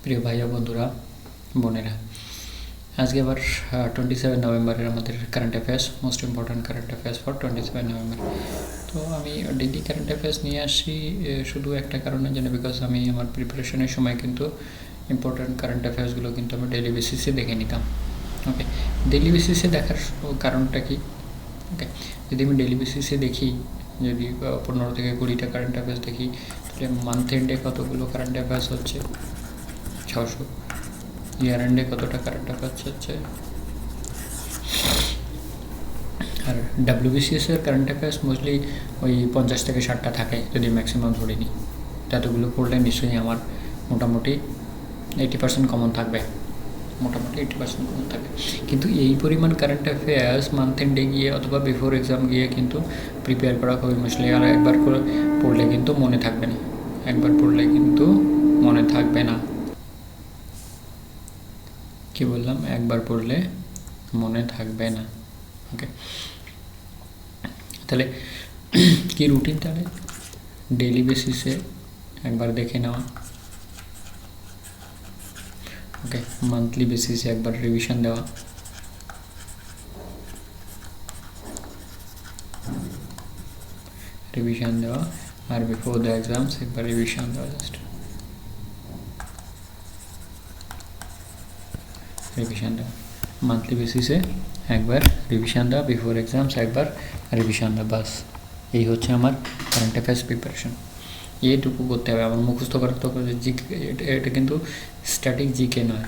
প্রিয় ভাইয়া বন্ধুরা বোনেরা, আজকে আবার 27 নভেম্বরের আমাদের current affairs, most important current affairs for 27 November. তো আমি ডেইলি কারেন্ট অ্যাফেয়ার্স নিয়ে আসি শুধু একটা কারণের জন্য, বিকজ আমি আমার প্রিপারেশনের সময় কিন্তু ইম্পর্ট্যান্ট কারেন্ট অ্যাফেয়ার্সগুলো কিন্তু আমি ডেইলি বেসিসে দেখে নিতাম। ওকে, ডেইলি বেসিসে দেখার কারণটা কি? ওকে, যদি আমি ডেইলি বেসিসে দেখি, যদি 15 থেকে 20টা কারেন্ট অ্যাফেয়ার্স দেখি, তাহলে মান্থ এন্ডে কতগুলো কারেন্ট অ্যাফেয়ার্স হচ্ছে? 600। ইয়ার এন্ডে কতটা কারেন্ট অ্যাফেয়ার্স হচ্ছে? আর ডাব্লিউবিসিএসের কারেন্ট অ্যাফেয়ার্স মোস্টলি ওই 50 থেকে 60টা থাকে, যদি ম্যাক্সিমাম ধরে নিই। ততগুলো পড়লে নিশ্চয়ই আমার মোটামুটি 80% কমন থাকবে, মোটামুটি 80% কমন থাকবে। কিন্তু এই পরিমাণ কারেন্ট অ্যাফেয়ার্স মান্থ এন্ডে গিয়ে অথবা বিফোর এক্সাম গিয়ে কিন্তু প্রিপেয়ার করা খুবই মুশকিল। আর একবার করে পড়লে কিন্তু মনে থাকবে না, একবার পড়লে কিন্তু মনে থাকবে না। কি বললাম? একবার পড়লে মনে থাকবে না। ওকে, তাহলে কি রুটিন? তাহলে ডেইলি বেসিসে একবার দেখে নেওয়া, ওকে, মান্থলি বেসিসে একবার রিভিশন দেওয়া, আর বিফোর দ্য এক্সামস একবার রিভিশন দেওয়া, জাস্ট রিভিশন দেওয়া। মান্থলি বেসিসে একবার রিভিশন দেওয়া, বিফোর এক্সামস একবার রিভিশন দেওয়া, বাস। এই হচ্ছে আমার কারেন্ট অ্যাফেয়ার্স প্রিপারেশন। এইটুকু করতে হবে। আমার মুখস্থ করার তো এটা কিন্তু স্ট্যাটিক জিকে নয়,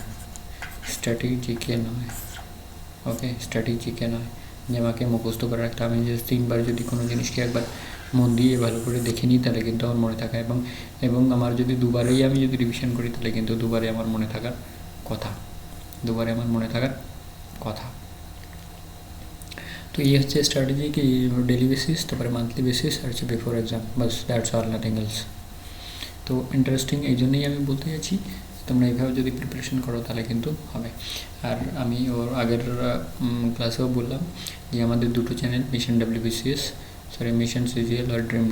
ওকে, স্ট্যাটিক জিকে নয় যে আমাকে মুখস্থ করে রাখতে। আমি যে 3বার যদি কোনো জিনিসকে একবার মন দিয়ে ভালো করে দেখে নিই, তাহলে কিন্তু আমার মনে থাকে। এবং আমার যদি দুবারেই আমি যদি রিভিশন করি, তাহলে কিন্তু দুবারে আমার মনে থাকার কথা। তো এই হচ্ছে স্ট্র্যাটেজি, কি ডেলি বেসিস, তারপরে মান্থলি বেসিস, আর হচ্ছে before exam, bus, that's all, nothing else. তো ইন্টারেস্টিং এই জন্যই আমি বলতে চাইছি, তোমরা এইভাবে যদি প্রিপারেশন করো তাহলে কিন্তু হবে। আর আমি ওর আগের ক্লাসেও বললাম যে আমাদের দুটো চ্যানেল, মিশন সিজিএল আর ড্রিম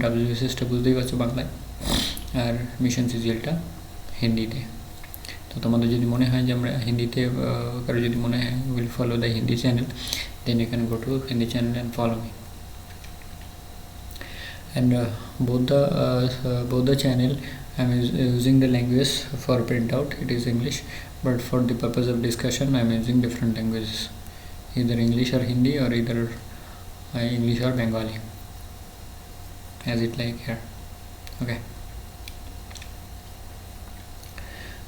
ডাব্লিউবিসিএসটা বুঝতেই পারছো বাংলায়, আর মিশন সিজিএলটা হিন্দিতে। তো তোমাদের যদি মনে হয় যে আমরা হিন্দিতে, কারো যদি মনে হয় will follow the Hindi channel, then you can go to Hindi channel and follow me. And both the channel I am using the language for printout, it is English, but for the purpose of discussion I am using different languages, either English or Hindi, or either English or Bengali, as it like here. Okay,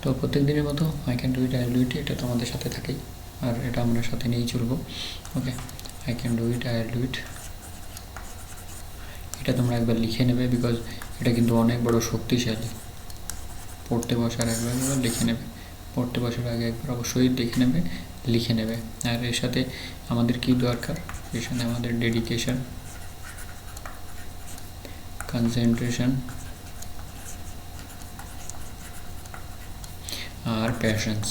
তো প্রত্যেক দিনের মতো I can do it, I will do it, এটা তোমাদের সাথে থাকেই, আর এটা আমরা সাথে নিয়েই চলবো। Okay, I can do it, I will do it, এটা তোমরা একবার লিখে নেবে, বিকজ এটা কিন্তু অনেক বড় শক্তিশালী। পড়তে বসার একবার লিখে নেবে, পড়তে বসার আগে একবার অবশ্যই দেখে নেবে, লিখে নেবে। আর এর সাথে আমাদের কি দরকার? এর সাথে আমাদের ডেডিকেশন, কনসেন্ট্রেশন আর প্যাশেন্স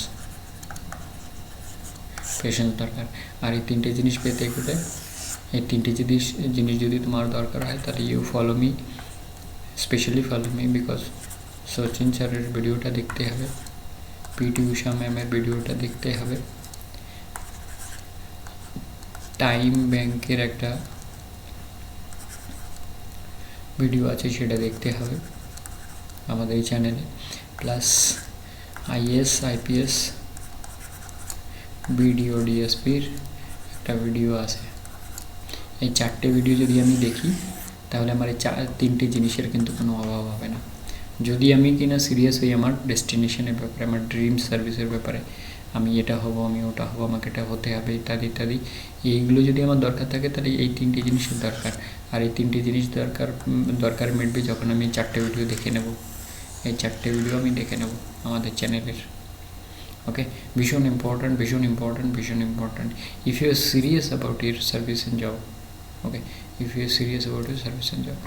দরকার। আর এই 3টে জিনিস পেতে গেলে, এই 3টে জিনিস যদি তোমার দরকার হয়, তাহলে you follow me, specially follow me, because Sachin স্যারের ভিডিওটা দেখতে হবে, পিটি উষা ম্যামের ভিডিওটা দেখতে হবে, টাইম ব্যাংকের একটা ভিডিও আছে সেটা দেখতে হবে আমাদের এই চ্যানেলে, প্লাস আইএস আইপিএস বিডিও ডিএসপির একটা ভিডিও আছে। এই 4টে ভিডিও যদি আমি দেখি, তাহলে আমার এই 3টে জিনিসের কিন্তু কোনো অভাব হবে না। যদি আমি কিনা সিরিয়াস হই আমার ডেস্টিনেশনের ব্যাপারে, আমার ড্রিম সার্ভিসের ব্যাপারে, আমি এটা হব, আমি ওটা হব, আমাকে এটা হতে হবে, ইত্যাদি ইত্যাদি, এইগুলো যদি আমার দরকার থাকে, তাহলে এই 3টে জিনিসের দরকার। আর এই 3টে জিনিস দরকার মিটবে যখন আমি 4টে ভিডিও দেখে নেব। এই 4টে ভিডিও আমি দেখে নেব আমাদের চ্যানেলের। ওকে, ভীষণ important, if you are serious about your service and job. Okay, if you are serious about your service and job,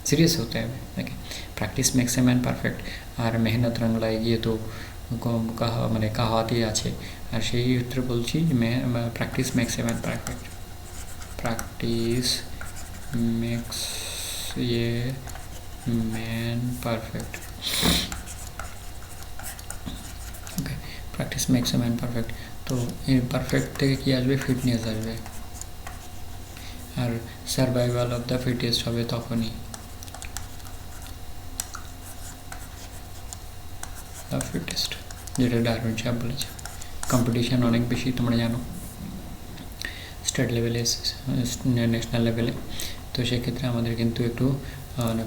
serious होते हैं। Okay, practice makes a man perfect, और मेहनत रंग लाएगी तो মানে কাহাতেই আছে। আর সেই ক্ষেত্রে বলছি practice makes a man perfect, practice makes a man perfect. Practice makes a man perfect. তো এই পারফেক্ট থেকে কি আসবে, ফিটনেস আসবে, আর সার্ভাইভাল অফ দ্য ফিটেস্ট হবে তখনই, ফিটেস্ট, যেটা ডারউইন সাহেব বলেছে। কম্পিটিশান অনেক বেশি তোমরা জানো স্টেট লেভেলে, ন্যাশনাল লেভেলে। তো সেক্ষেত্রে আমাদের কিন্তু একটু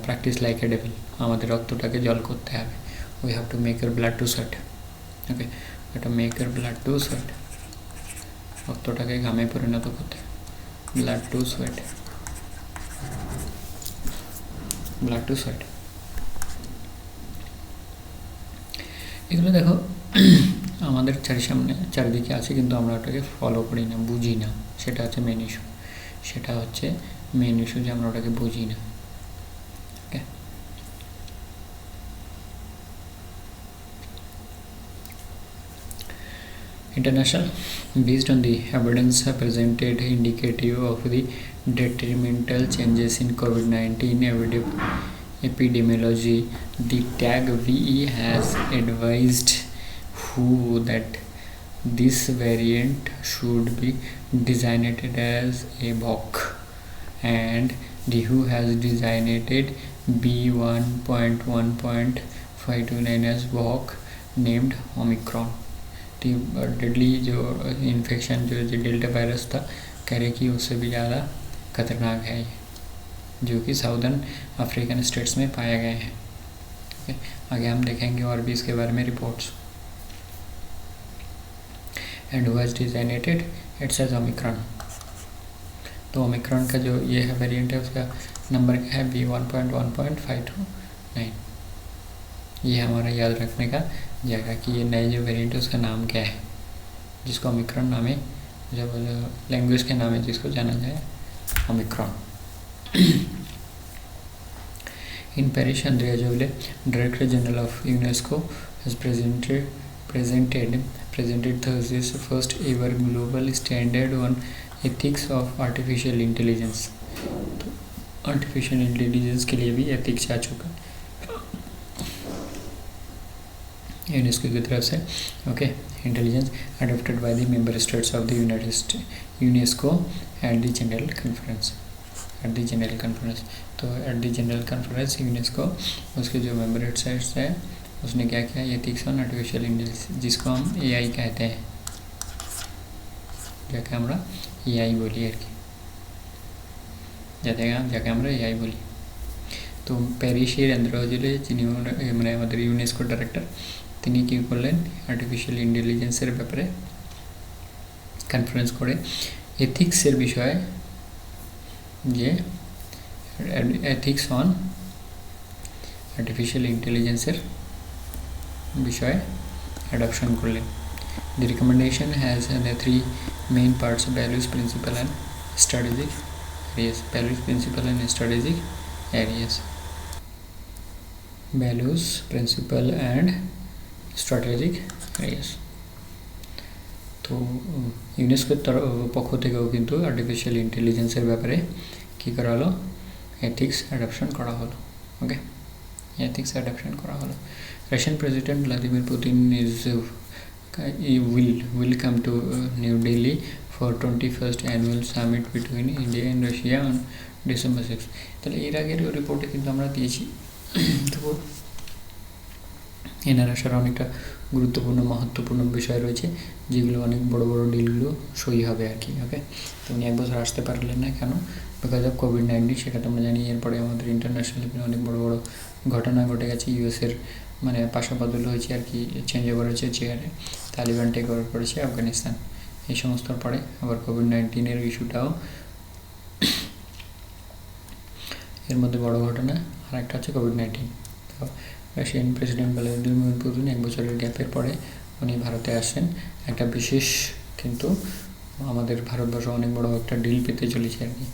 প্র্যাকটিস লাইক এ ডেভিল, আমাদের রক্তটাকে জল করতে হবে। We have to make your blood to sweat. Okay, এটা make your blood to sweat, রক্তটাকে ঘামে পরিণত করতে, blood to sweat, blood to sweat. এগুলো দেখো আমাদের চারিদিকে আছে, কিন্তু আমরা ওটাকে ফলো করি না, বুঝি না। সেটা হচ্ছে মেন ইস্যু, সেটা হচ্ছে মেন ইস্যু যে আমরা ওটাকে বুঝি না। ওকে, international, based on the evidence presented indicative of the detrimental changes in COVID-19 epidemiology, the tag VE has advised WHO that this variant should be designated as a VOC, and the WHO has designated B1.1.529 as VOC named Omicron। Deadly जो infection जो delta virus था, कह रहे कि उससे भी ज़्यादा खतरनाक है ये, जो कि साउदर्न अफ्रीकन स्टेट्स में पाया गया है। ओके, आगे हम देखेंगे और भी इसके बारे में reports. And who has designated its as Omicron. तो ओमिक्रॉन का जो ये है वेरिएंट है, उसका नंबर क्या है, B1.1.529। ये हमारा याद रखने का जगह कि ये नए जो वेरिएंट है उसका नाम क्या है, जिसको ओमिक्रॉन नाम है, जब लैंग्वेज के नाम है जिसको जाना जाए omicron. In Paris, Audrey Azoulay, director general of UNESCO, has presented Thursday's first ever global standard on ethics of artificial intelligence। तो आर्टिफिशियल इंटेलिजेंस के लिए भी एथिक्स आ चुका है यूनेस्को की तरफ से। Okay, intelligence adopted by the member states of the UNESCO at the general conference. तो at the general conference UNESCO, उसके जो मेंबर स्टेट्स है उसने क्या किया, एथिक्स ऑन आर्टिफिशियल इंटेलिजेंस, जिसको हम AI कहते हैं, जाके আমরা AI বলি আর কি, যাকে আমরা AI বলি। তো প্যারিসের আন্দ্রাজলে যিনি মানে আমাদের ইউনেস্কো ডাইরেক্টর, তিনি কী করলেন, আর্টিফিশিয়াল ইন্টেলিজেন্সের ব্যাপারে কনফারেন্স করে এথিক্সের বিষয়ে, যে এথিক্স অন আর্টিফিশিয়াল ইন্টেলিজেন্সের বিষয়ে অ্যাডপশন করলেন। The recommendation has the three main parts: values, principle and strategic areas। values, principle and strategic areas। values, principle and strategic areas। তো ইউনেস্কোর পক্ষ থেকেও কিন্তু আর্টিফিশিয়াল ইন্টেলিজেন্সের ব্যাপারে কী করা হলো, এথিক্স অ্যাডপশন করা হলো। ওকে, এথিক্স অ্যাডপশন করা হলো। Russian president Vladimir Putin will come to New Delhi for 21st annual summit between India and Russia on December 6। তাহলে এর আগের রিপোর্টে কিন্তু আমরা দিয়েছি। তো এনার আসার অনেকটা গুরুত্বপূর্ণ মহত্বপূর্ণ বিষয় রয়েছে, যেগুলো অনেক বড় বড় ডিলগুলো সই হবে আর কি। ওকে, তো উনি এক বছর আসতে পারলেন না, কেন, বিকজ অফ কোভিড-19। সেটা তোমরা জানি। এরপরে আমাদের ইন্টারন্যাশনাল লেভেলে অনেক বড় বড় ঘটনা ঘটে গেছে। ইউএসের মানে পাশাপাদল হয়েছে আর কি, চেঞ্জ ওভার হয়েছে চেয়ারে, তালিবান টেক ওভার করেছে আফগানিস্তান, এই সমস্তর পরে আবার কোভিড-19 ইস্যুটাও এর মধ্যে বড় ঘটনা। আর একটা হচ্ছে কোভিড-19। তো রাশিয়ান প্রেসিডেন্ট ভ্লাদিমির পুতিন এক বছরের গ্যাপের পরে উনি ভারতে আসেন। একটা বিশেষ কিন্তু আমাদের ভারতবর্ষ অনেক বড় একটা ডিল পেতে চলেছে আর কি,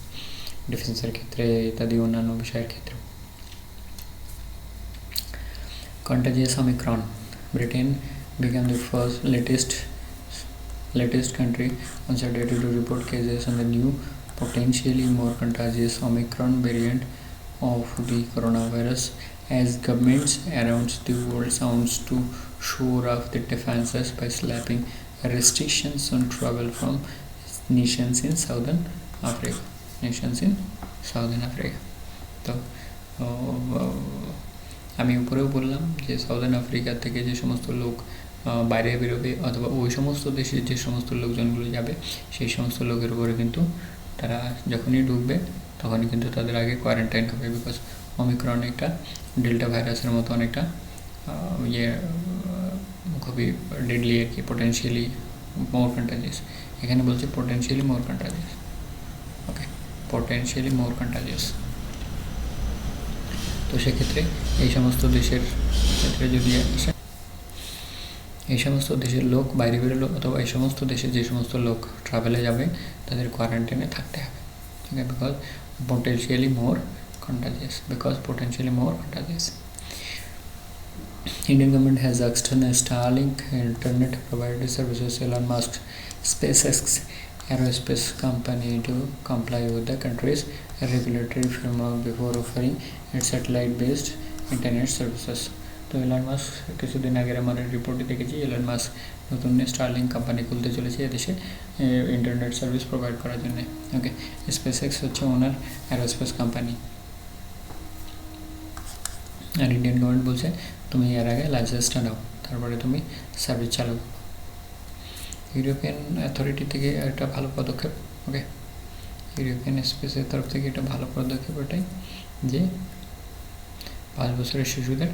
ডিফেন্সের ক্ষেত্রে ইত্যাদি অন্যান্য বিষয়ের ক্ষেত্রে। Contagious Omicron. Britain became the latest country on Saturday to report cases on the new, potentially more contagious Omicron variant of the coronavirus, as governments around the world sounds to shore up the defenses by slapping restrictions on travel from nations in Southern Africa. তো আমি উপরেও বললাম যে southern Africa থেকে যে সমস্ত লোক বাইরে বেরোবে অথবা ওই সমস্ত দেশে যে সমস্ত লোকজনগুলো যাবে সেই সমস্ত লোকের উপরে কিন্তু তারা যখনই ঢুকবে তখনই কিন্তু তাদের আগে কোয়ারেন্টাইন হবে, বিকজ ওমিক্রন একটা ডেল্টা ভাইরাসের মতো অনেকটা খুবই ডেডলি আর কি, পোটেন্সিয়ালি মোর কন্টাজিয়াস। এখানে বলছে পোটেন্সিয়ালি মোর কন্টাজিয়াস, ওকে, পোটেন্সিয়ালি মোর কন্টাজিয়াস। তো সেক্ষেত্রে এই সমস্ত দেশের ক্ষেত্রে যদি এই সমস্ত দেশের লোক বাইরে বেরোলো অথবা এই সমস্ত দেশে যে সমস্ত লোক ট্রাভেলে যাবে তাদের কোয়ারেন্টাইনে থাকতে হবে, ঠিক আছে, because potentially more contagious. Indian government has asked Starlink internet provider services Elon Musk SpaceX aerospace company to comply with the country's regulatory framework before offering its satellite-based internet services. তো এলন মাস্ক কিছুদিন আগের আমাদের রিপোর্টে দেখেছি Elon Musk নতুন Starlink company খুলতে চলেছে এদেশে ইন্টারনেট সার্ভিস প্রোভাইড করার জন্য। ওকে, স্পেসএক্স হচ্ছে ওনার অ্যারোস্পেস কোম্পানি। আর ইন্ডিয়ান গভর্নমেন্ট বলছে তুমি এর আগে লাইসেন্সটা নাও, তারপরে তুমি সার্ভিস চালু। ইউরোপিয়ান অথরিটি থেকে একটা ভালো পদক্ষেপ, ওকে, ইউরোপিয়ান স্পেসের তরফ থেকে একটা ভালো পদক্ষেপ এটাই যে 5 বছরের শিশুদের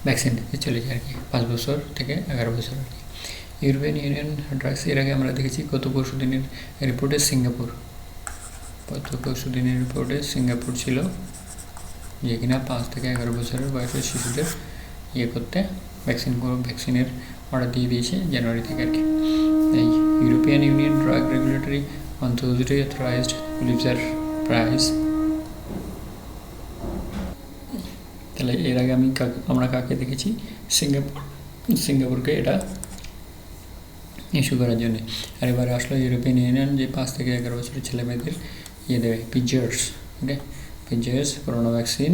ভ্যাকসিন দিতে চলেছে আর কি, 5 বছর থেকে 11 বছর আর কি। ইউরোপিয়ান ইউনিয়ন ড্রাগস এর আগে আমরা দেখেছি গত পরশু দিনের রিপোর্টে সিঙ্গাপুর ছিল যে কিনা 5 থেকে 11 বছরের বয়সের শিশুদের করতে ভ্যাকসিনের অর্ডার দিয়ে দিয়েছে জানুয়ারি থেকে আর কি। এই European union drug regulatory authority authorised liver price. তাহলে এর আগে আমরা কাকে দেখেছি? সিঙ্গাপুরকে এটা ইস্যু করার জন্য। আর এবারে আসলো ইউরোপিয়ান ইউনিয়ন যে 5 থেকে 11 বছরের ছেলে মেয়েদের দেবে PGRS, okay, PGRS corona vaccine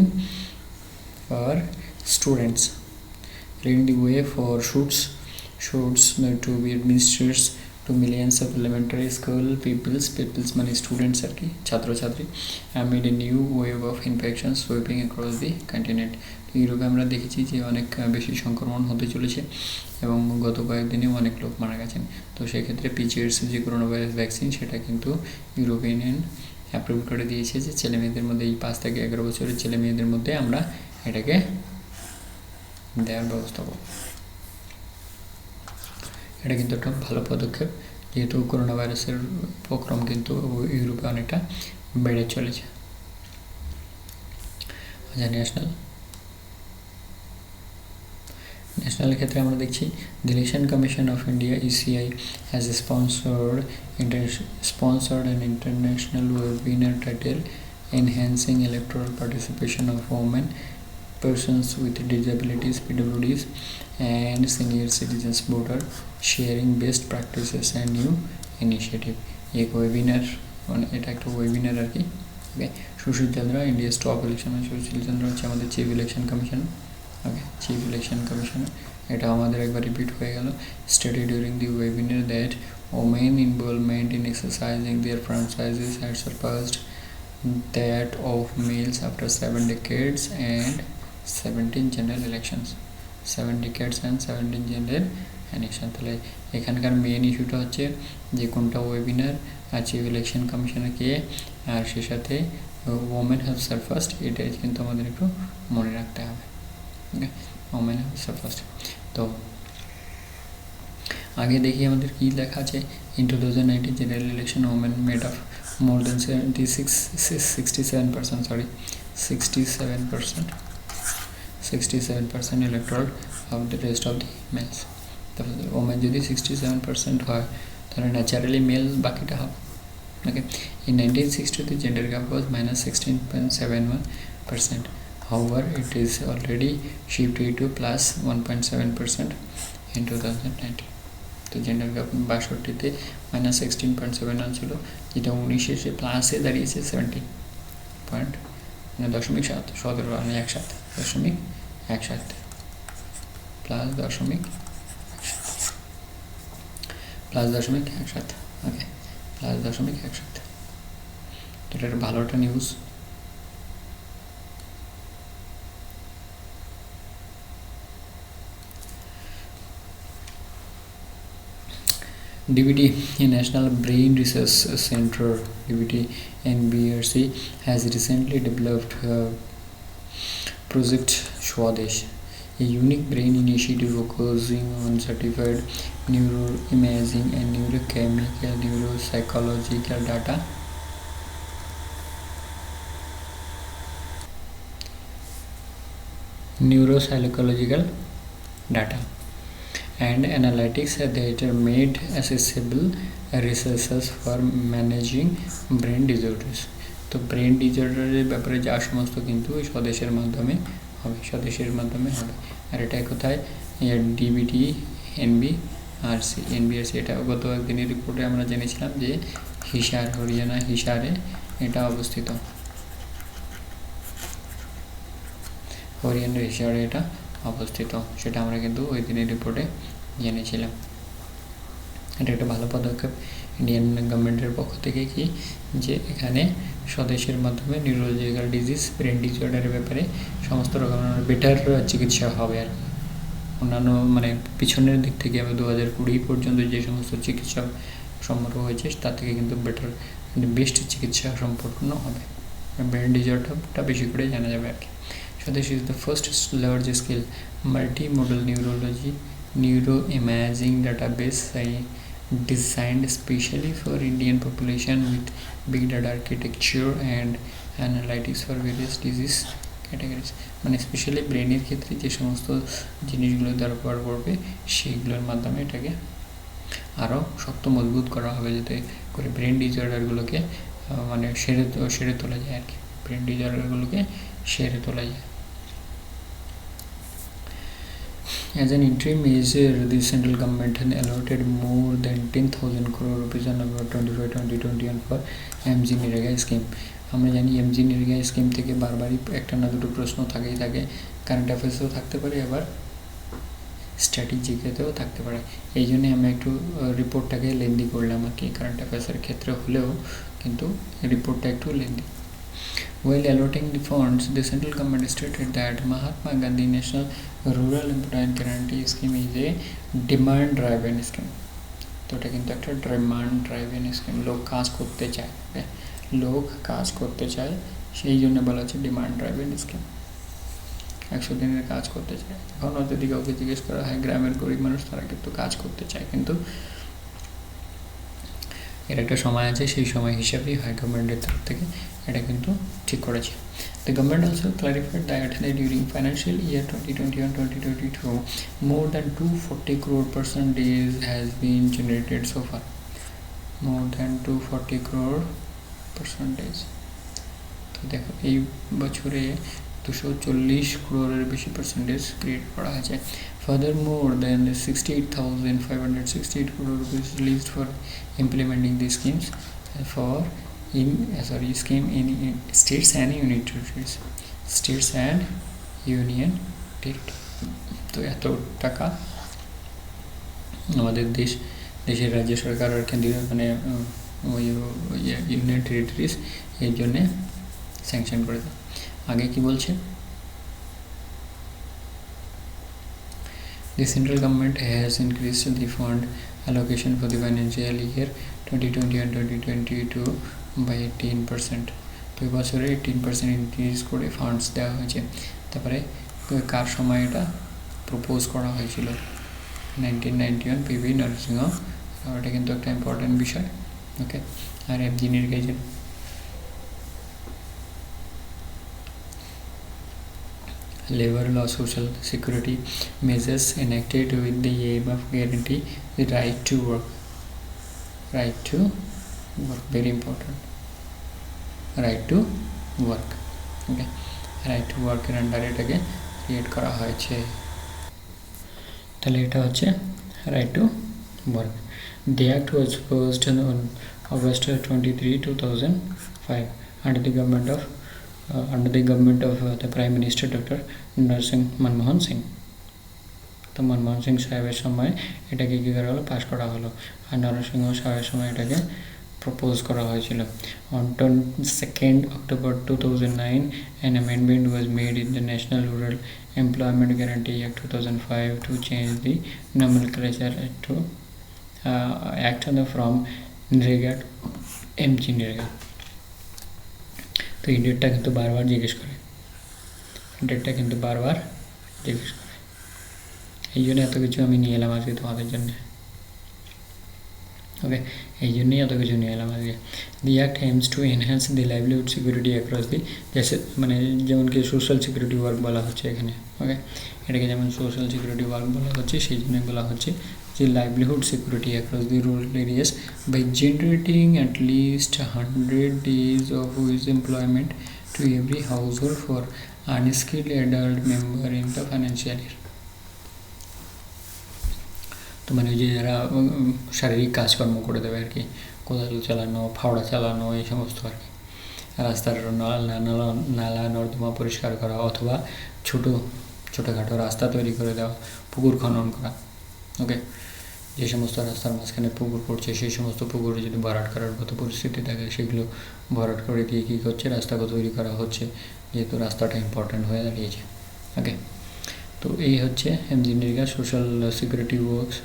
for students, leading the way for shoots to be administered to millions of elementary school peoples মানে স্টুডেন্টস আর কি, ছাত্রছাত্রী, amid a new wave of infections sweeping across the continent. তো ইউরোপে আমরা দেখেছি যে অনেক বেশি সংক্রমণ হতে চলেছে এবং গত কয়েকদিনে অনেক লোক মারা গেছেন। তো সেক্ষেত্রে পিজিআরস যে করোনা ভাইরাস ভ্যাকসিন সেটা কিন্তু ইউরোপিয়ান ইউনিয়ন অ্যাপ্রুভ করে দিয়েছে যে ছেলে মেয়েদের মধ্যে এই 5 থেকে 11 বছরের ছেলে মেয়েদের মধ্যে আমরা এটাকে দেওয়ার ব্যবস্থা করব। এটা কিন্তু একটা ভালো পদক্ষেপ, যেহেতু করোনা ভাইরাসের উপক্রম কিন্তু ইউরোপে অনেকটা বেড়ে চলেছে। ন্যাশনাল ক্ষেত্রে আমরা দেখছি the Election Commission of India ECI has sponsored an international webinar titled Enhancing Electoral Participation of Women, Persons with Disabilities PWDs and Senior Citizens Voter, Sharing Best Practices and New Initiative। एक webinar, এটা একটা webinar আর কি। Okay, Sushil Chandra India's top election, Sushil Chandra হচ্ছে আমাদের chief election commission. Okay, chief election commissioner, এটা আমাদের একবার রিপিট হয়ে গেল। Study during the webinar that women involvement in exercising their franchises had surpassed that of males after 7 decades and 17 general elections। 7 decades and 17 general election। তাহলে এখানকার main ইস্যুটা হচ্ছে যে কোনটা ওয়েবিনার আর চিফ ইলেকশন কমিশনার কে, আর সে সাথে women have সারফাস্ট, এটা কিন্তু আমাদের একটু মনে রাখতে হবে। Okay, women have surpassed. তো আগে দেখি আমাদের কি লেখা আছে। In 2019 general election women made of more than 67% electoral of the rest of the males। তাহলে ওমেন যদি 67% হয় তাহলে ন্যাচারালি মেল বাকিটা হবে। ওকে, in 1960 the gender gap was -16.71%. However, it is already shifted to +1.7% in 2019. তো জেন্ডার গ্যাপ 62-তে -16.71 ছিল, যেটা 19-এ সে প্লাসে দাঁড়িয়েছে 17.7, 17 আমি 1.7 প্লাস 0.17, ওকে, প্লাস 0.17। তো এটা ভালো একটা news. DBT, National Brain Research Center, DBT NBRC, has recently developed Project Swadesh, a unique brain initiative focusing on certified neuroimaging and neurochemical neuropsychological data. And analytics that are made accessible resources for managing brain disorders. তো brain ডিসঅর্ডারের ব্যাপারে যা সমস্ত কিন্তু স্বদেশের মাধ্যমে হবে। আর এটা কোথায়? DBT NBRC. এটা গত একদিনের রিপোর্টে আমরা জেনেছিলাম যে হিসার, হরিয়ানা হিসারে এটা অবস্থিত, হরিয়ানার হিসারে এটা অবস্থিত, সেটা আমরা কিন্তু ওই দিনের রিপোর্টে জেনেছিলাম। এটা একটা ভালো পদক্ষেপ ইন্ডিয়ান গভর্নমেন্টের পক্ষ থেকে, কি যে এখানে স্বদেশের মাধ্যমে নিউরোলজিক্যাল ডিজিজ, ব্রেন ডিসঅর্ডারের ব্যাপারে সমস্ত রকমের বেটার চিকিৎসা হবে। আর অন্যান্য মানে পিছনের দিক থেকে আমরা 2020 পর্যন্ত যে সমস্ত চিকিৎসা সম্ভব হয়েছে তার থেকে কিন্তু বেটার, বেস্ট চিকিৎসা সম্পন্ন হবে, ব্রেন ডিসঅর্ডারটা বেশি করে জানা যাবে আর কি। So this is the first large-scale multimodal neuroimaging database designed specially for Indian population with big data architecture and analytics for various disease categories. মানে স্পেশালি ব্রেনের ক্ষেত্রে যে সমস্ত জিনিসগুলো দরকার পড়বে সেইগুলোর মাধ্যমে এটাকে আরও শক্ত মজবুত করা হবে, যাতে করে ব্রেন ডিসঅর্ডারগুলোকে মানে সেরে তোলা যায় আর কি, ব্রেন ডিসঅর্ডারগুলোকে সেরে তোলা যায়। As an interim measure, the central government had allotted more than 10,000 crore rupees on November 25, 2021 for MGNREGA scheme. আমরা জানি MGNREGA স্কিম থেকে বারবারই একটা না দুটো প্রশ্ন থাকেই থাকে, কারেন্ট অ্যাফেয়ার্সেও থাকতে পারে, আবার স্ট্র্যাটেজিকেতেও থাকতে পারে। এই জন্যে আমি একটু রিপোর্টটাকে লেন্দি করলাম আর কি, কারেন্ট অ্যাফেয়ার্সের ক্ষেত্রে হলেও কিন্তু রিপোর্টটা একটু lengthy. While allotting the funds, the central government stated that Mahatma Gandhi National Rural Employment Guarantee Scheme is a demand-driven scheme. তো এটা কিন্তু একটা demand-driven scheme, লোক কাজ করতে চায়, সেই জন্য বলা হচ্ছে demand-driven scheme। 100 দিনের কাজ করতে চায়। এখন যদি কাউকে জিজ্ঞেস করা হয় গ্রামের গরিব মানুষ, তারা কিন্তু কাজ করতে চায়, কিন্তু এর একটা সময় আছে, সেই সময় হিসাবেই হয় গভর্নমেন্টের তরফ থেকে এটা কিন্তু ঠিক করেছে। The government also clarified that during financial year 2021-2022, more than 240 crore person days has been generated so far. More than 240 crore person days. তো দেখো এই বছরে 240 crore বেশি পার্সেন্টেজ ক্রিয়েট করা হয়েছে। Furthermore, than 68,568 crore rupees released for implementing these schemes scheme in states and union territories. তো এত টাকা আমাদের দেশের রাজ্য সরকার আর কেন্দ্রীয় মানে ইউনিয়ন টেরিটরিজ এর জন্যে স্যাংশন করে দেয়। আগে কি বলছে? The central government has increased the fund allocation for the financial year 2021-2022 by 18%. তো এবছরে 18% ইনক্রিজ করে ফান্ডস দেওয়া হয়েছে। তারপরে কার সময় এটা প্রপোজ করা হয়েছিল? 1991 পিভি নরসিংহ। এটা কিন্তু একটা ইম্পর্টেন্ট বিষয়, ওকে। আর MGNREGA labor law social security measures enacted with the aim of guarantee the right to work, very important, right to work, okay, right to work এর আন্ডারে এটাকে ক্রিয়েট করা হয়েছে। তাহলে এটা হচ্ছে right two work. The act was passed on August 23, 2005 under the government of the Prime Minister Dr. Narsingh Manmohan Singh. তো মনমোহন সিং সাহেবের সময় এটাকে কী করা হলো, পাশ করা হলো। আর নরসিংহ সাহেবের সময় এটাকে প্রপোজ করা হয়েছিল। On 2nd October 2009 an amendment was made in the National Rural Employment Guarantee Act 2005 to change the nomenclature to act from NREGA to MGNREGA। তো এই ডেটটা কিন্তু বারবার জিজ্ঞেস করে, এই জন্য এত কিছু আমি নিয়ে এলাম আজকে তোমাদের জন্য। ওকে, এই জন্যই এত কিছু নিয়ে এলাম আজকে। The act aims to enhance the livelihood security across দি, মানে যেমন কি সোশ্যাল সিকিউরিটি ওয়ার্ক বলা হচ্ছে এখানে। ওকে, এটাকে যেমন সোশ্যাল সিকিউরিটি ওয়ার্ক বলা হচ্ছে, সেই জন্য বলা হচ্ছে যে livelihood security across the rural areas by generating at least 100 days of wage employment to every household for unskilled adult member in the financial year। তো মানে যে যারা শারীরিক কাজকর্ম করে দেবে আর কি, কোদাল চালানো, ফাওড়া চালানো, এই সমস্ত আর কি, রাস্তার নালা নর্দমা পরিষ্কার করা, অথবা ছোটোখাটো রাস্তা তৈরি করে দেওয়া, পুকুর খনন করা। ওকে, যে সমস্ত রাস্তার মাঝখানে পুকুর পড়ছে সেই সমস্ত পুকুরে যদি ভরাট করার মতো পরিস্থিতি থাকে, সেগুলো ভরাট করে দিয়ে কী করছে, রাস্তাকে তৈরি করা হচ্ছে, যেহেতু রাস্তাটা ইম্পর্ট্যান্ট হয়ে দাঁড়িয়েছে। ওকে, তো এই হচ্ছে MGNREGA social security works,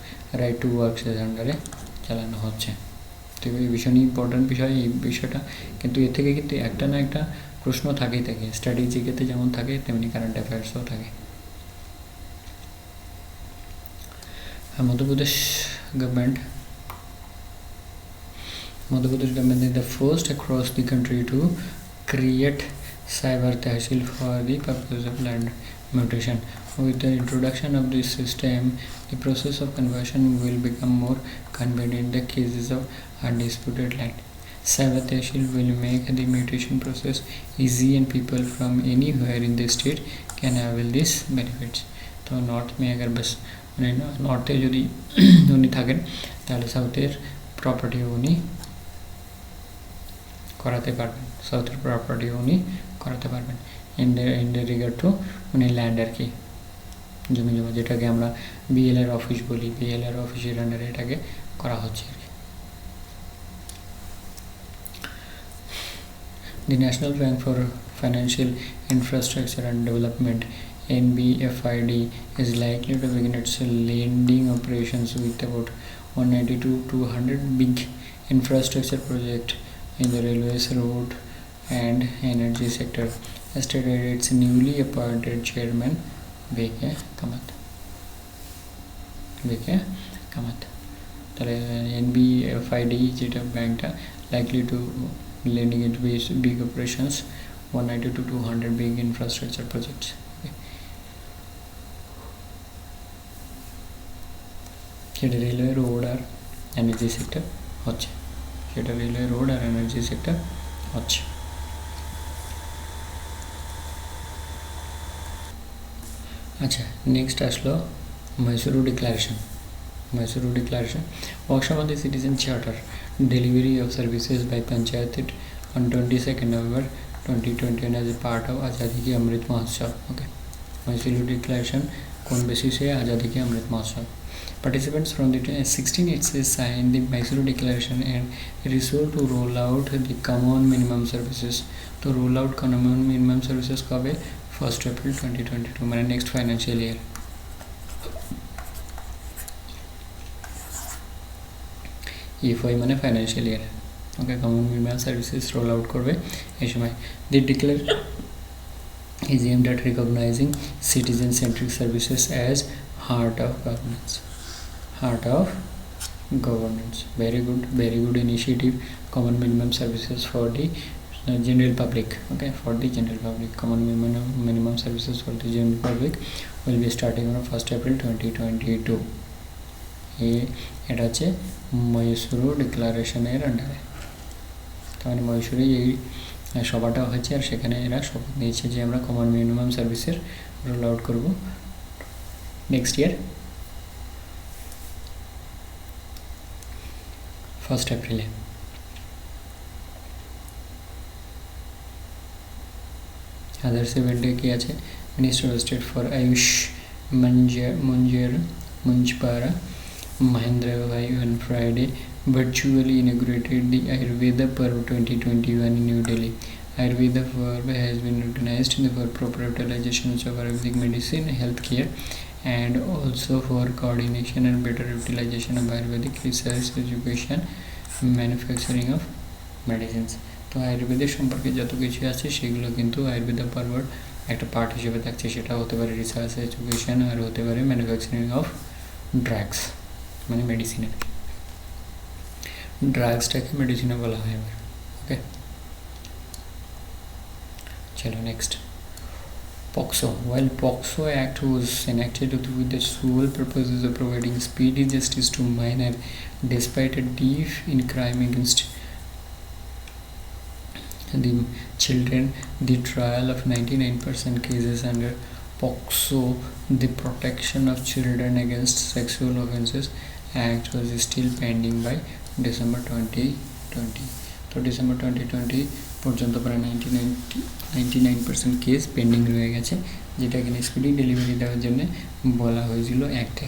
right to ওয়ার্কসের আন্ডারে চালানো হচ্ছে। তো এই ভীষণই ইম্পর্ট্যান্ট বিষয় এই বিষয়টা, কিন্তু এর থেকে কিন্তু একটা না একটা প্রশ্ন থাকেই থাকে, স্টাডি জিকেতে যেমন থাকে তেমনি কারেন্ট অ্যাফেয়ার্সও থাকে। Madhya Pradesh government is the first across the country to create cyber tehsil for the purpose of land mutation. With the introduction of this system, the process of conversion will become more convenient in the cases of undisputed land. Cyber tehsil will make the mutation process easy and people from anywhere in the state can avail these benefits. तो north में अगर बस মানে নর্থে যদি উনি থাকেন, তাহলে সাউথের প্রপার্টি উনি করাতে পারবেন, ইন দ্য রিগার্ড টু মানে ল্যান্ড আর কি, জমি জমা, যেটাকে আমরা BLR অফিস বলি, BLR অফিসের আন্ডারে এটাকে করা হচ্ছে আর কি। The National Bank for Financial Infrastructure and Development NBFID is likely to begin its lending operations with about 190 to 200 big infrastructure projects in the railways, road and energy sector, stated its newly appointed chairman VK Kamath। তাহলে NBFID যেটা ব্যাংকটা likely to lending it big operations 190 to 200 big infrastructure projects। সেটা railway, road আর energy sector হচ্ছে, আচ্ছা, next আসলো Mysore declaration. works on the citizen charter delivery of services by panchayat on 22nd November 2021 as a part of आज़ादी की Amrit Mahotsav. Okay, Mysore declaration कौन basis है, आज़ादी की Amrit Mahotsav. Participants from the 16 states signed the Mysuru Declaration and resolved to roll out the common minimum services। तो roll out common minimum services कब है, 1st April 2022, मैंने नेक्स्ट फाइनेंशियल ईयर। EFI মানে financial year. Okay, common minimum services roll out করবে এই সময়। The declare is aimed at recognizing citizen-centric services as heart of governance। Very good initiative। Common minimum services for the general public। Okay, for the general public, common minimum services for the general public will be starting on 1st April 2022। এটা হচ্ছে মহীশূর ডিক্লারেশনের আন্ডারে। তার মানে মহীশূরে এই সভাটা হয়েছে, আর সেখানে এরা শপথ নিয়েছে যে আমরা কমন মিনিমাম সার্ভিসের রোল আউট করব নেক্সট ইয়ার 1 এপ্রিলে। আদার্স ইভেন্টে কি আছে? Minister of state for Ayush Munjpara Mahendra Bhai on Friday virtually inaugurated the Ayurveda Parv 2021 in New Delhi. Ayurveda Parv has been organized for proper utilization of Ayurvedic medicine, healthcare, and also for coordination and better utilization of Ayurvedic research, education, manufacturing of medicines. তো আয়ুর্বেদের সম্পর্কে যত কিছু আছে সেগুলো কিন্তু আয়ুর্বেদা পার্বর একটা part হিসেবে থাকছে। সেটা হতে পারে রিসার্চ, এডুকেশন, আর হতে পারে ম্যানুফ্যাকচারিং অফ ড্রাগস, মানে মেডিসিনের। ড্রাগসটাকে মেডিসিনে বলা হয় এবার। ওকে, চলো next. POCSO. While POCSO Act was enacted with the sole purposes of providing speedy justice to minor, despite a dip in crime against the children, the trial of 99% cases under POCSO, the Protection of Children Against Sexual Offences Act, was still pending by December 2020. তো December 2020 পর্যন্ত প্রায় 99% case pending রয়ে গেছে, যেটা কিনা speedy delivery দেওয়ার জন্য বলা হয়েছিল অ্যাক্টে।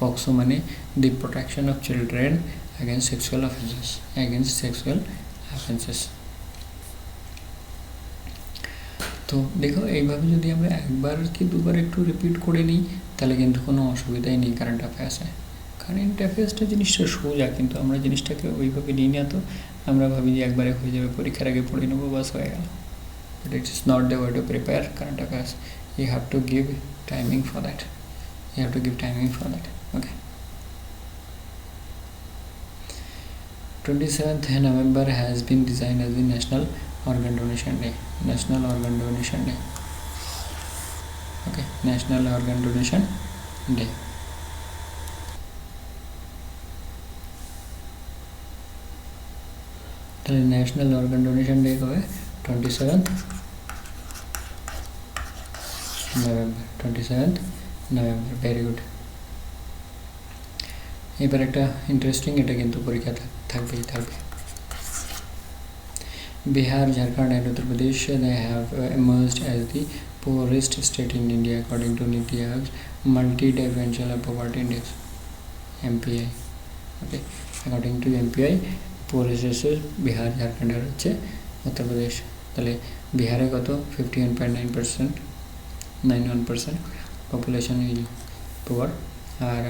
পক্সো মানে দি protection of children against sexual offences. তো দেখো, এইভাবে যদি আমরা একবার কি দুবার একটু রিপিট করে নিই তাহলে কিন্তু কোনো অসুবিধাই নেই কারেন্ট অ্যাফেয়ার্সে। কারেন্ট অ্যাফেয়ার্সটা জিনিসটা সোজা, কিন্তু আমরা জিনিসটাকে ওইভাবে নিই না। তো আমরা ভাবি যে একবারে হয়ে যাবে, পরীক্ষার আগে পড়ে নেবো, বাস হয়ে গেল। But it is not the way to prepare current affairs. You have to give timing for that. Okay, 27th November has been designed as the National Organ Donation Day. Okay, National Organ Donation Day. তাহলে national organ donation day কবে? 27th November. Very good. এবার একটা interesting, এটা কিন্তু পরীক্ষা থাকবে। Bihar, Jharkhand and Uttar Pradesh, they have emerged as the poorest state in India according to Niti Aayog's Multi-Dimensional Poverty Index, MPI. Okay, according to MPI, poorest states Bihar, Jharkhand আর হচ্ছে উত্তরপ্রদেশ। তাহলে বিহারে কত? 51.91% পপুলেশন ইজ পুয়ার, আর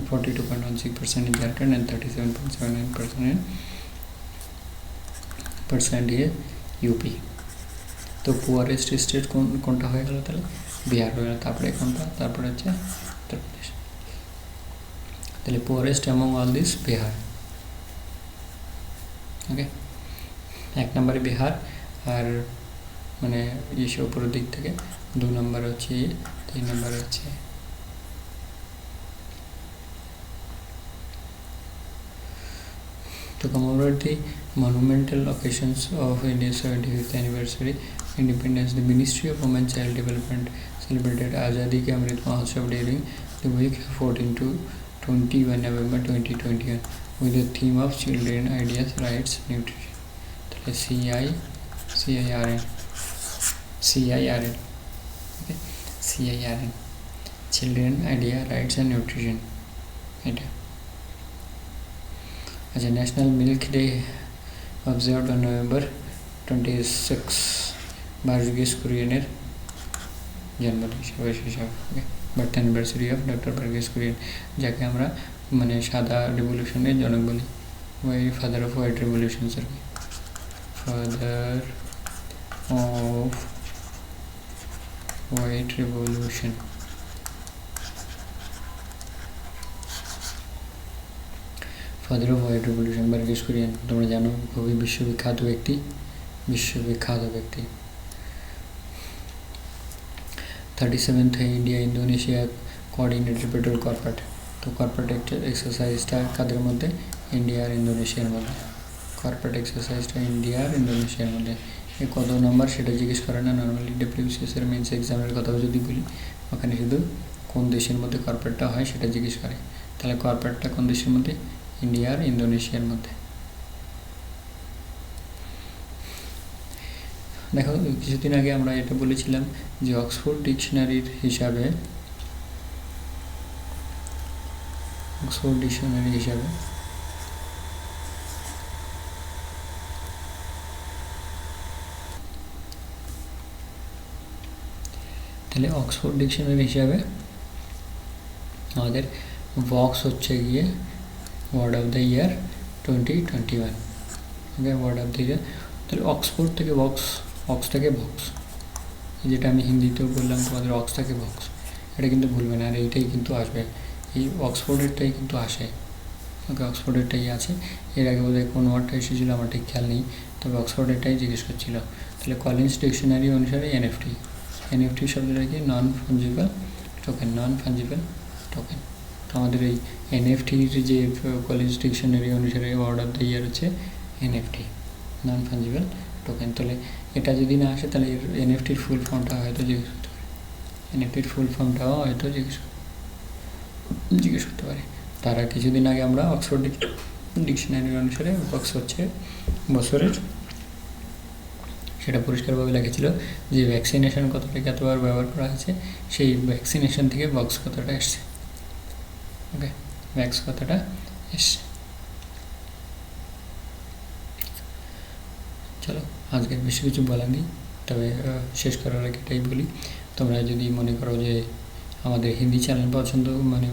42.16% in Jharkhand and 37.79% in UP. তো poorest state কোনটা হয়ে গেল? তাহলে বিহার হয়ে গেল। তারপরে কোনটা? তারপরে হচ্ছে উত্তরপ্রদেশ। তাহলে poorest among all this Bihar. Okay, 1 নম্বরে বিহার, আর মানে এসে উপরের দিক থেকে 2 নম্বর হচ্ছে, 3 নম্বর হচ্ছে to commemorate the monumental occasions of India's 75th anniversary independence, the Ministry of Women and Child Development celebrated Azadi Ka Amrit Mahotsav during the week 14 to 21 November 2021 with the theme of Children, Ideas, Rights, Nutrition. CIRN. Okay, CIRN, Children, Idea, Rights and Nutrition. এটা আচ্ছা। National milk day observed on November 26, Verghese কুরিয়েনের জন্মদিন হিসাবে। Okay, birth anniversary of doctor Verghese Kurien, যাকে আমরা মানে সাদা রেভলিউশনের জনক বলি, father of white revolution, father of white revolution. Father of white revolution Verghese Kurien, তোমরা জানো, খুবই বিশ্ববিখ্যাত ব্যক্তি। 37th India Indonesia coordinated patrol corporate. তো কর্পোরেট এক্সারসাইজটা কাদের মধ্যে? ইন্ডিয়া আর ইন্দোনেশিয়ার মধ্যে। কর্পোরেট এক্সারসাইজটা ইন্ডিয়া আর ইন্দোনেশিয়ার মধ্যে। এ কত নম্বর সেটা জিজ্ঞেস করে না। নর্মালি ডব্লিউবিসিএসের মেন্স এক্সামের কথাও যদি বলি, ওখানে শুধু কোন দেশের মধ্যে কর্পোরেটটা হয় সেটা জিজ্ঞেস করে। তাহলে কর্পোরেটটা কোন দেশের মধ্যে? ইন্ডিয়া আর ইন্দোনেশিয়ার মধ্যে। দেখো কিছুদিন আগে আমরা এটা বলেছিলাম যে অক্সফোর্ড ডিকশনারির হিসাবে তাহলে অক্সফোর্ড ডিকশনারি হিসাবে আমাদের ভক্স হচ্ছে গিয়ে word of the year 2021। Okay, word of the year. তাহলে অক্সফোর্ড থেকে অক্সটাকে ভক্স, যেটা আমি হিন্দিতেও বললাম তোমাদের অক্সটাকে ভক্স, এটা কিন্তু ভুলবে না। আর এইটাই কিন্তু আসবে, এই অক্সফোর্ডেরটাই কিন্তু আসে। ওকে, অক্সফোর্ডেরটাই আছে। এর আগে বোধহয় কোন ওয়ার্ডটা এসেছিলো আমার ঠিক খেয়াল নেই, তবে অক্সফোর্ডেরটাই জিজ্ঞেস করছিল। তাহলে কলিন্স ডিকশনারি অনুসারে এনএফটি শব্দটা কি? Non fungible token. তো আমাদের এই এনএফটির যে কলিন্স ডিকশনারি অনুসারে ওয়ার্ড অফ দ্য ইয়ার হচ্ছে এনএফটি, নন ফাঞ্জিবল টোকেন। তাহলে এটা যদি না আসে তাহলে এনএফটির ফুল ফর্মটা হয়তো জিজ্ঞেস করতে পারে, জিজ্ঞেস করতে পারে। তারা কিছুদিন আগে আমরা অক্সফোর্ড ডিকশনারি অনুসারে বক্স হচ্ছে বছরের, সেটা পরিষ্কারভাবে লেখেছিল যে ভ্যাকসিনেশন কথাটা কতবার ব্যবহার করা হয়েছে, সেই ভ্যাকসিনেশন থেকে বক্স কথাটা এসছে। ওকে, ভ্যাক্স কথাটা এসছে। চলো, আজকে বেশি কিছু বলার নেই, তবে শেষ করার আগে এটাই বলি, তোমরা যদি মনে করো যে আমাদের হিন্দি চ্যানেল পছন্দ, মানে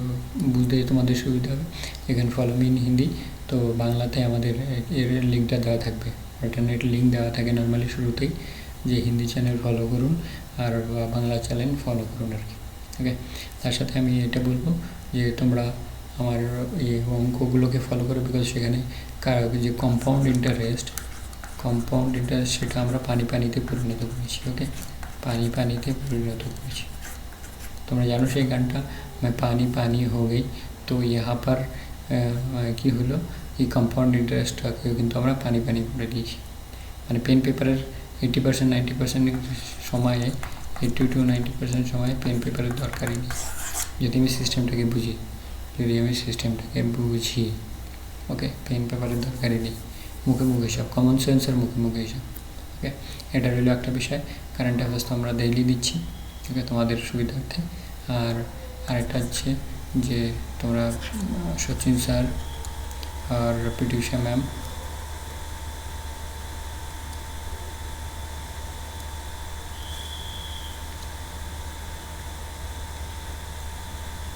বুঝতে তোমাদের সুবিধা হবে, এখানে ফলো মি ইন হিন্দি, তো বাংলাতে আমাদের এর লিঙ্কটা দেওয়া থাকবে, অল্টারনেট লিঙ্ক দেওয়া থাকে নর্মালি শুরুতেই, যে হিন্দি চ্যানেল ফলো করুন আর বাংলা চ্যানেল ফলো করুন আর কি। ওকে, তার সাথে আমি এটা বলবো যে তোমরা আমার এই অঙ্কগুলোকে ফলো করো, বিকজ সেখানে যে কম্পাউন্ড ইন্টারেস্ট সেটা আমরা পানিতে পরিণত করেছি। ওকে, পানিতে পরিণত করেছি। তোমরা জানো সেই গানটা, পানি হো গই, তো यहाँ पर কি হলো, এই কম্পাউন্ড ইন্টারেস্টটাকে কিন্তু আমরা পানি করে দিয়েছি। মানে পেন পেপারের 80% 90% সময়ে, 80 to 90% সময় পেন পেপারের দরকারই নেই, যদি আমি সিস্টেমটাকে বুঝি। ওকে, পেন পেপারের দরকারই নেই, মুখে সব কমন সেন্সের মুখে সব। ওকে, এটা রইল একটা বিষয়। কারেন্ট অ্যাফেয়ার্স তো আমরা ডেইলি দিচ্ছি, ওকে, তোমাদের সুবিধার্থে। আর আরেকটা হচ্ছে যে তোমরা সচিন স্যার আর পিটি উষা ম্যাম,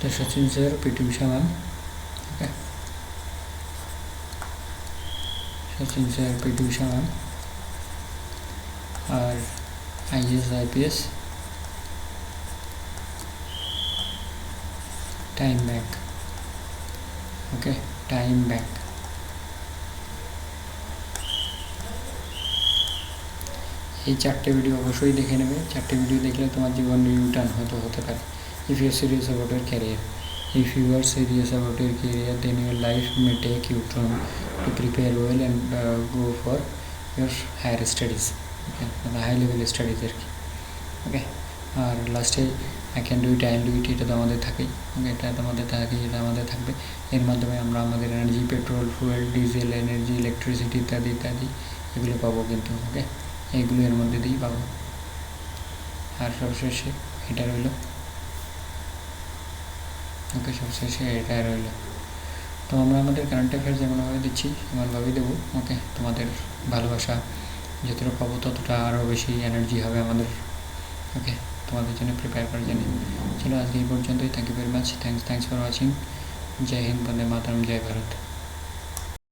তো Sachin sir, PT Usha ma'am, okay, Sachin sir, PT Usha ma'am আর IAS IPS time bank. Okay, time bank. এই 4টে ভিডিও অবশ্যই দেখে নেবে। 4টে ভিডিও দেখলে তোমার জীবন রিটার্ন হতে পারে। If you are serious about your career, then your life may take you to prepare well and go for your higher studies, okay, high level studies আর কি। ওকে, আর লাস্টে আই ক্যান ডু ইট, এটা তো আমাদের থাকেই। ওকে, এটা আমাদের থাকবে। এর মাধ্যমে আমরা আমাদের energy, petrol, fuel, diesel, energy, electricity ইত্যাদি এগুলো পাবো কিন্তু। ওকে, এইগুলো এর মধ্যে দিয়েই পাবো। আর সবশেষে এটা রইল। ওকে, সবশেষে এটা রইল। তো আমরা আমাদের কারেন্ট অ্যাফেয়ার্স যেমনভাবে দিচ্ছি সেমনভাবেই দেবো। ওকে, তোমাদের ভালোবাসা যতটা পাবো ততটা আরও বেশি এনার্জি হবে আমাদের। ওকে, তোমাদের জন্য প্রিপেয়ার করার জন্য। চলো, আজকে এই পর্যন্তই। Thank you very much. Thanks for watching. জয় হিন্দ, বন্দে মাতরম, জয় ভারত।